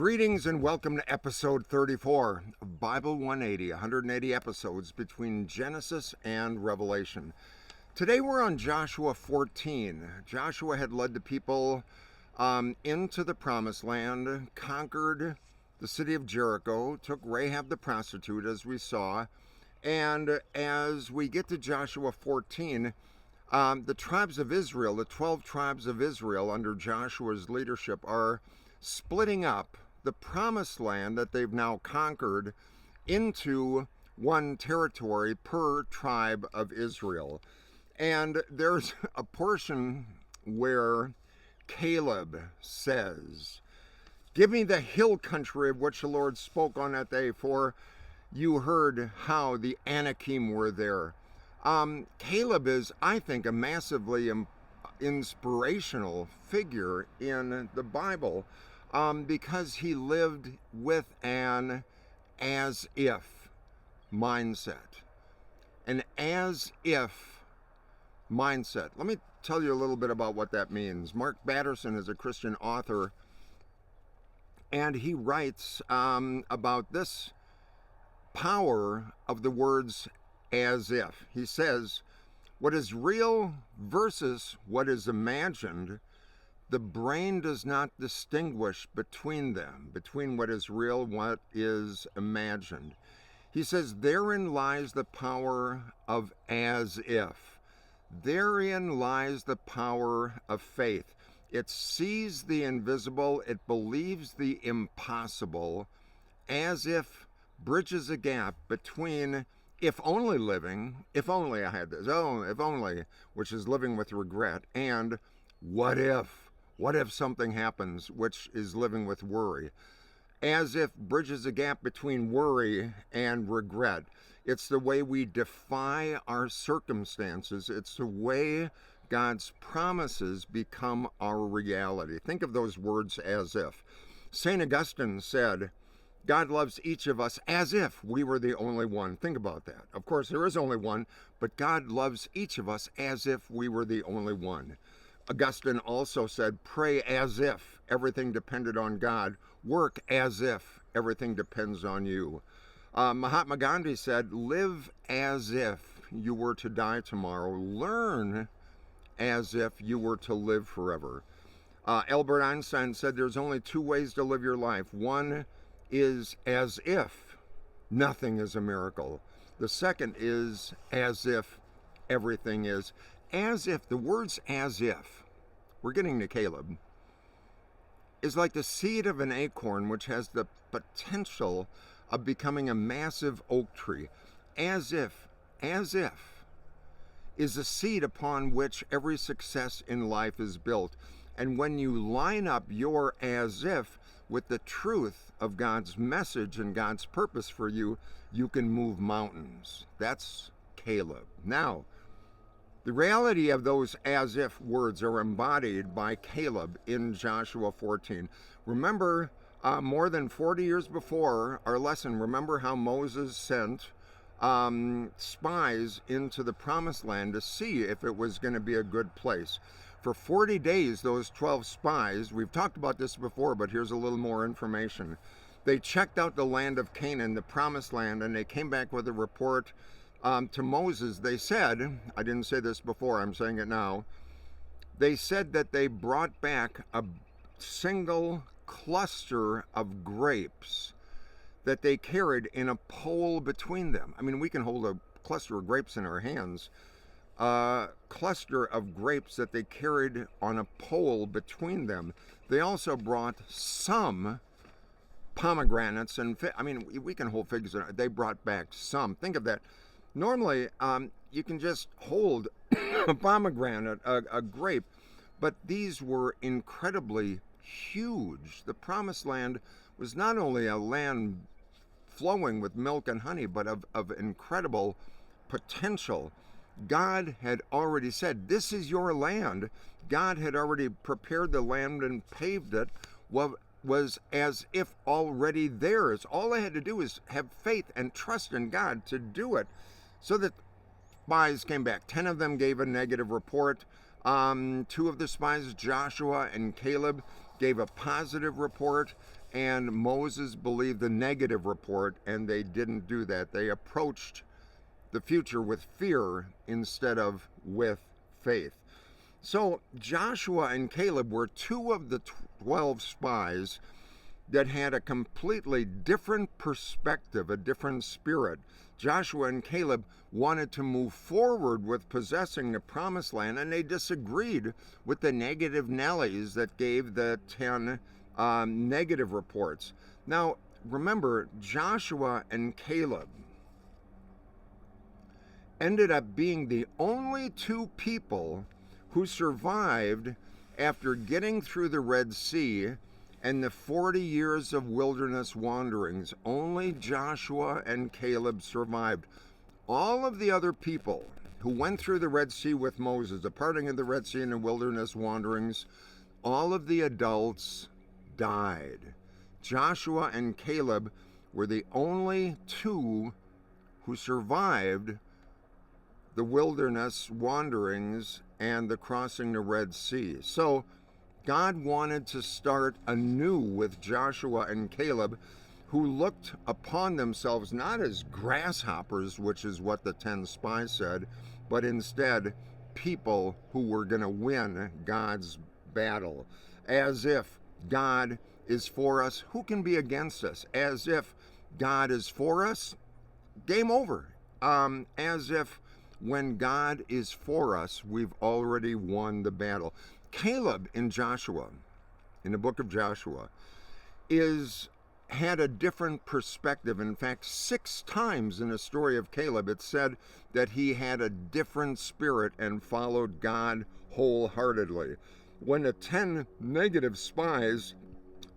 Greetings and welcome to episode 34 of Bible 180, 180 episodes between Genesis and Revelation. Today we're on Joshua 14. Joshua had led the people into the promised land, conquered the city of Jericho, took Rahab the prostitute as we saw, and as we get to Joshua 14, the tribes of Israel, the 12 tribes of Israel under Joshua's leadership are splitting up the promised land that they've now conquered into one territory per tribe of Israel. And there's a portion where Caleb says, "Give me the hill country of which the Lord spoke on that day, for you heard how the Anakim were there." Caleb is, I think, a massively inspirational figure in the Bible. Because he lived with an as-if mindset. An as-if mindset. Let me tell you a little bit about what that means. Mark Batterson is a Christian author, and he writes about this power of the words as if. He says, what is real versus what is imagined, the brain does not distinguish between them, between what is real and what is imagined. He says, therein lies the power of as if. Therein lies the power of faith. It sees the invisible, it believes the impossible, as if bridges a gap between if only living, if only I had this, oh, if only, which is living with regret, and what if? What if something happens, which is living with worry? As if bridges a gap between worry and regret. It's the way we defy our circumstances. It's the way God's promises become our reality. Think of those words, as if. St. Augustine said, God loves each of us as if we were the only one. Think about that. Of course, there is only one, but God loves each of us as if we were the only one. Augustine also said, pray as if everything depended on God. Work as if everything depends on you. Mahatma Gandhi said, live as if you were to die tomorrow. Learn as if you were to live forever. Albert Einstein said there's only two ways to live your life. One is as if nothing is a miracle. The second is as if everything is. As if, the words as if, we're getting to Caleb, is like the seed of an acorn which has the potential of becoming a massive oak tree. As if is the seed upon which every success in life is built. And when you line up your as if with the truth of God's message and God's purpose for you, you can move mountains. That's Caleb. Now, the reality of those as if words are embodied by Caleb in Joshua 14. Remember, more than 40 years before our lesson, remember how Moses sent spies into the promised land to see if it was going to be a good place. For 40 days, those 12 spies, we've talked about this before, but here's a little more information. They checked out the land of Canaan, the promised land, and they came back with a report to Moses. They said, I didn't say this before, I'm saying it now, they said that they brought back a single cluster of grapes that they carried in a pole between them. I mean, we can hold a cluster of grapes in our hands. A cluster of grapes that they carried on a pole between them. They also brought some pomegranates and we can hold figs. They brought back some. Think of that. Normally, you can just hold a pomegranate, a grape, but these were incredibly huge. The promised land was not only a land flowing with milk and honey, but of incredible potential. God had already said, this is your land. God had already prepared the land and paved it. Was as if already theirs. All they had to do is have faith and trust in God to do it. So that spies came back. 10 of them gave a negative report. 2 of the spies, Joshua and Caleb, gave a positive report. and Moses believed the negative report, and they didn't do that. They approached the future with fear instead of with faith. So Joshua and Caleb were two of the 12 spies that had a completely different perspective, a different spirit. Joshua and Caleb wanted to move forward with possessing the promised land, and they disagreed with the negative Nellies that gave the 10 negative reports. Now, remember, Joshua and Caleb ended up being the only two people who survived after getting through the Red Sea and the 40 years of wilderness wanderings. Only Joshua and Caleb survived. All of the other people who went through the Red Sea with Moses, the parting of the Red Sea and the wilderness wanderings, all of the adults died. Joshua and Caleb were the only two who survived the wilderness wanderings and the crossing the Red Sea. So God wanted to start anew with Joshua and Caleb, who looked upon themselves not as grasshoppers, which is what the 10 spies said, but instead people who were going to win God's battle. As if God is for us, who can be against us? As if God is for us, game over. As if when God is for us, we've already won the battle. Caleb in Joshua, in the book of Joshua, had a different perspective. In fact, 6 times in the story of Caleb, it said that he had a different spirit and followed God wholeheartedly. When the 10 negative spies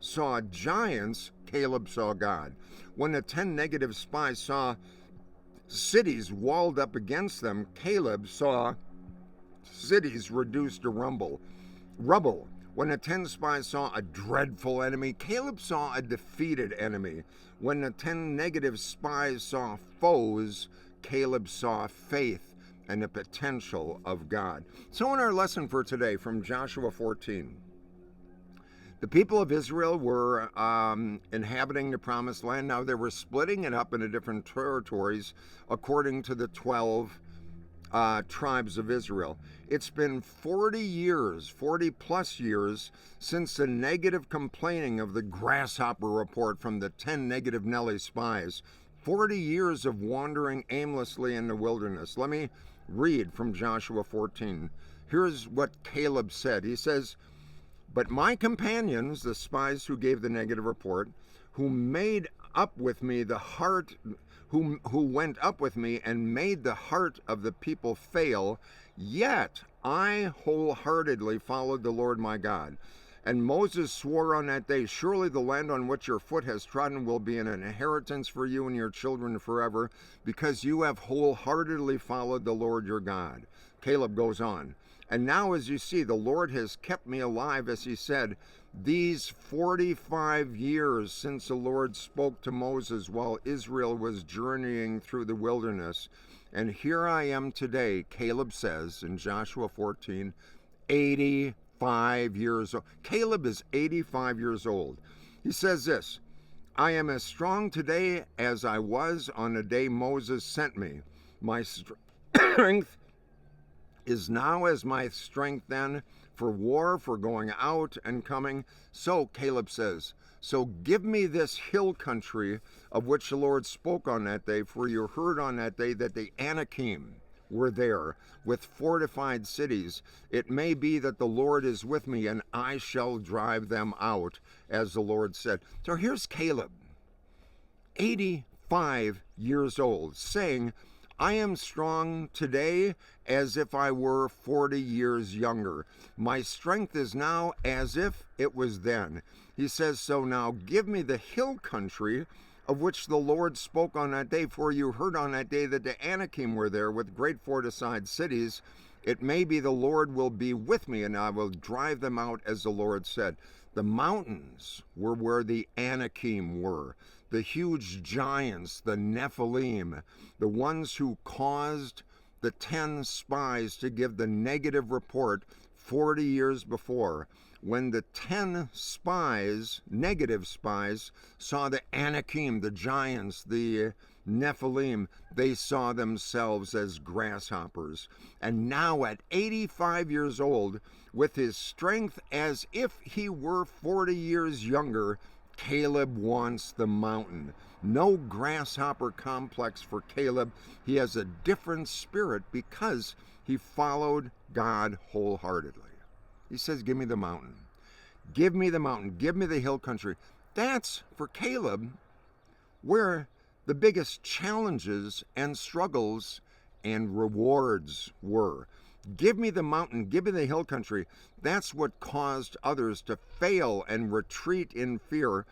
saw giants, Caleb saw God. When the 10 negative spies saw cities walled up against them, Caleb saw cities reduced to rubble. When the 10 spies saw a dreadful enemy, Caleb saw a defeated enemy. When the 10 negative spies saw foes, Caleb saw faith and the potential of God. So in our lesson for today from Joshua 14, the people of Israel were inhabiting the promised land. Now they were splitting it up into different territories according to the 12 tribes of Israel. It's been 40 plus years, since the negative complaining of the grasshopper report from the 10 negative Nelly spies. 40 years of wandering aimlessly in the wilderness. Let me read from Joshua 14. Here's what Caleb said. He says, "But my companions, the spies who gave the negative report, who made up with me the heart, who went up with me and made the heart of the people fail, yet I wholeheartedly followed the Lord my God. And Moses swore on that day, surely the land on which your foot has trodden will be an inheritance for you and your children forever, because you have wholeheartedly followed the Lord your God." Caleb goes on, "And now, as you see, the Lord has kept me alive, as he said, these 45 years since the Lord spoke to Moses while Israel was journeying through the wilderness. And here I am today," Caleb says in Joshua 14, 85 years old. Caleb is 85 years old. He says this, "I am as strong today as I was on the day Moses sent me. My strength is now as my strength then, for war, for going out and coming." So Caleb says, "So give me this hill country of which the Lord spoke on that day, for you heard on that day that the Anakim were there with fortified cities. It may be that the Lord is with me, and I shall drive them out, as the Lord said." So here's Caleb, 85 years old, saying, "I am strong today as if I were 40 years younger. My strength is now as if it was then." He says, "So now give me the hill country of which the Lord spoke on that day, for you heard on that day that the Anakim were there with great fortified cities. It may be the Lord will be with me, and I will drive them out, as the Lord said." The mountains were where the Anakim were, the huge giants, the Nephilim, the ones who caused the 10 spies to give the negative report 40 years before. when the 10 spies, negative spies, saw the Anakim, the giants, the Nephilim, they saw themselves as grasshoppers. And now at 85 years old, with his strength as if he were 40 years younger, Caleb wants the mountain. No grasshopper complex for Caleb. He has a different spirit because he followed God wholeheartedly. He says, give me the mountain. Give me the mountain. Give me the hill country. That's, for Caleb, where the biggest challenges and struggles and rewards were. Give me the mountain. Give me the hill country. That's what caused others to fail and retreat in fear.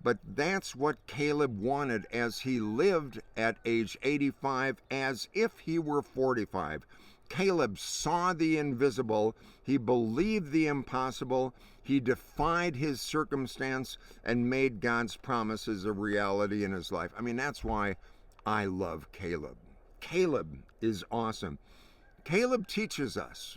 But that's what Caleb wanted as he lived at age 85 as if he were 45. Caleb saw the invisible, he believed the impossible, he defied his circumstance and made God's promises a reality in his life. I mean, that's why I love Caleb. Caleb is awesome. Caleb teaches us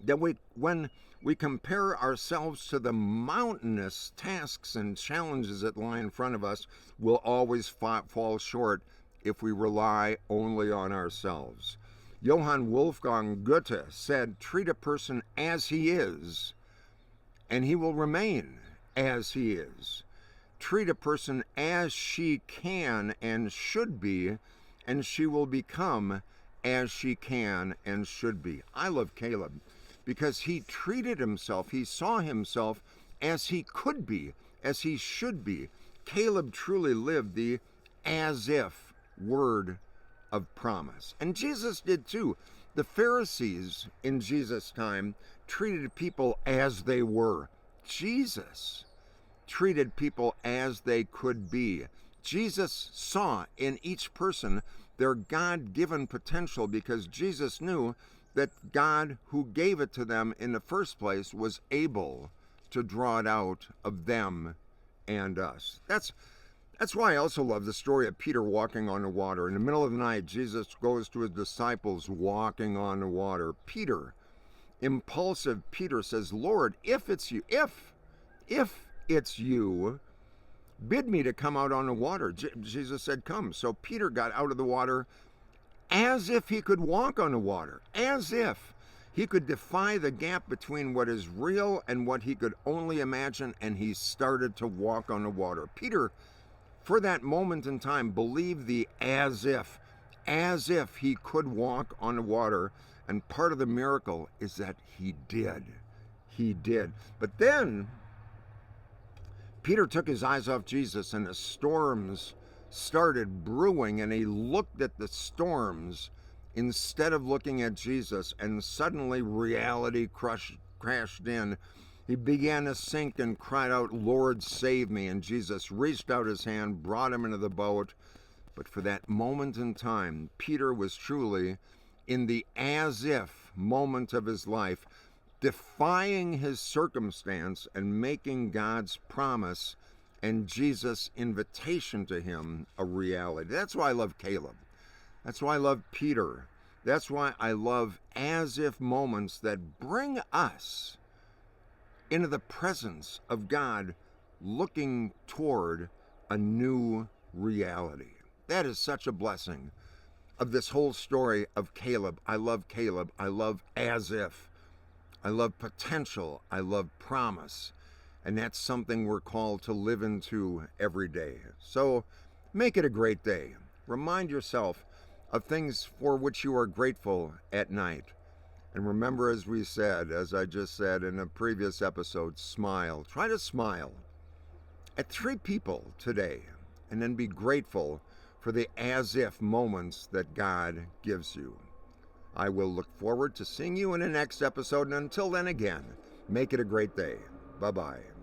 that when we compare ourselves to the mountainous tasks and challenges that lie in front of us, we'll always fall short if we rely only on ourselves. Johann Wolfgang Goethe said, treat a person as he is, and he will remain as he is. Treat a person as she can and should be, and she will become as she can and should be. I love Caleb because he treated himself, he saw himself as he could be, as he should be. Caleb truly lived the as if word of promise. And Jesus did too. The Pharisees in Jesus' time treated people as they were. Jesus treated people as they could be. Jesus saw in each person their God-given potential because Jesus knew that God, who gave it to them in the first place, was able to draw it out of them and us. That's why I also love the story of Peter walking on the water. In the middle of the night, Jesus goes to his disciples walking on the water. Peter, impulsive Peter, says, Lord, if it's you, if it's you, bid me to come out on the water. Jesus said, come. So Peter got out of the water as if he could walk on the water, as if he could defy the gap between what is real and what he could only imagine, and he started to walk on the water. Peter, for that moment in time, believed the as if he could walk on the water, and part of the miracle is that he did. He did. But then Peter took his eyes off Jesus, and the storms started brewing, and he looked at the storms instead of looking at Jesus, and suddenly reality crashed in. He began to sink and cried out, Lord, save me. And Jesus reached out his hand, brought him into the boat. But for that moment in time, Peter was truly in the as if moment of his life, defying his circumstance and making God's promise and Jesus' invitation to him a reality. That's why I love Caleb. That's why I love Peter. That's why I love as if moments that bring us into the presence of God, looking toward a new reality. That is such a blessing of this whole story of Caleb. I love Caleb. I love as if. I love potential. I love promise. And that's something we're called to live into every day. So make it a great day. Remind yourself of things for which you are grateful at night. And remember, as we said, as I just said in a previous episode, smile. Try to smile at 3 people today, and then be grateful for the as if moments that God gives you. I will look forward to seeing you in the next episode, and until then, again, make it a great day. Bye-bye.